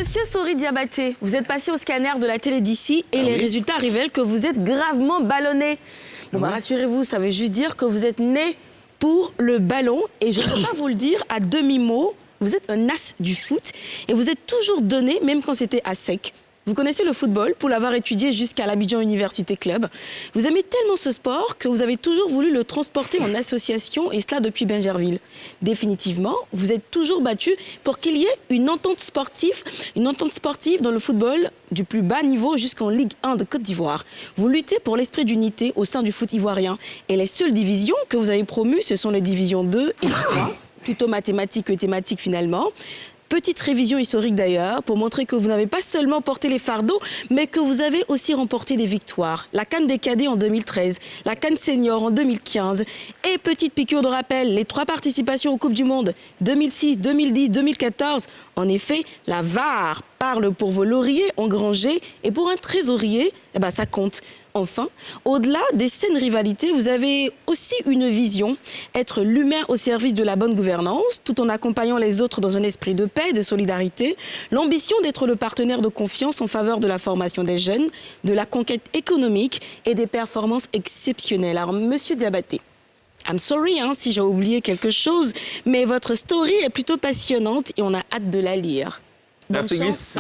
Monsieur Sori Diabaté, vous êtes passé au scanner de la télé d'ici et les résultats révèlent que vous êtes gravement ballonné. Bon, rassurez-vous, ça veut juste dire que vous êtes né pour le ballon. Et je ne peux pas vous le dire à demi-mot, vous êtes un as du foot et vous êtes toujours donné, même quand c'était à sec. Vous connaissez le football pour l'avoir étudié jusqu'à l'Abidjan Université Club. Vous aimez tellement ce sport que vous avez toujours voulu le transporter en association et cela depuis Bingerville. Définitivement, vous êtes toujours battu pour qu'il y ait une entente sportive dans le football du plus bas niveau jusqu'en Ligue 1 de Côte d'Ivoire. Vous luttez pour l'esprit d'unité au sein du foot ivoirien. Et les seules divisions que vous avez promues, ce sont les divisions 2 et 3, plutôt mathématiques que thématiques finalement. Petite révision historique d'ailleurs, pour montrer que vous n'avez pas seulement porté les fardeaux, mais que vous avez aussi remporté des victoires. La CAN des cadets en 2013, la CAN senior en 2015. Et petite piqûre de rappel, les 3 participations aux Coupes du Monde, 2006, 2010, 2014. En effet, la VAR parle pour vos lauriers engrangés et pour un trésorier, ça compte. Enfin, au-delà des saines rivalités, vous avez aussi une vision, être l'humain au service de la bonne gouvernance, tout en accompagnant les autres dans un esprit de paix, de solidarité, l'ambition d'être le partenaire de confiance en faveur de la formation des jeunes, de la conquête économique et des performances exceptionnelles. Alors, Monsieur Diabaté, I'm sorry si j'ai oublié quelque chose, mais votre story est plutôt passionnante et on a hâte de la lire. Bonne chance.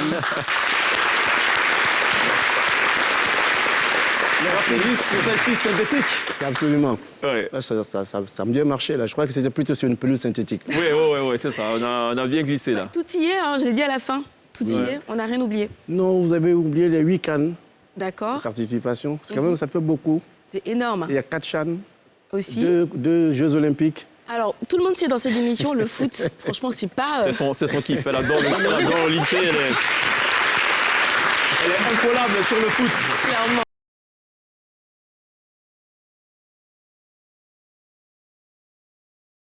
Merci, vous êtes plus synthétique. Absolument. Ouais. Ça a bien marché, là. Je crois que c'était plutôt sur une pelouse synthétique. Oui, c'est ça. On a bien glissé, là. Tout y est, je l'ai dit à la fin. Tout y est, on n'a rien oublié. Non, vous avez oublié les 8 cannes. D'accord. Participation. C'est quand même, ça fait beaucoup. C'est énorme. Il y a 4 CHAN. Aussi. 2 Jeux Olympiques. Alors, tout le monde sait dans cette émission, le foot, franchement, c'est pas... C'est son kiff. Elle adore le lycée. Elle est incollable sur le foot. Clairement.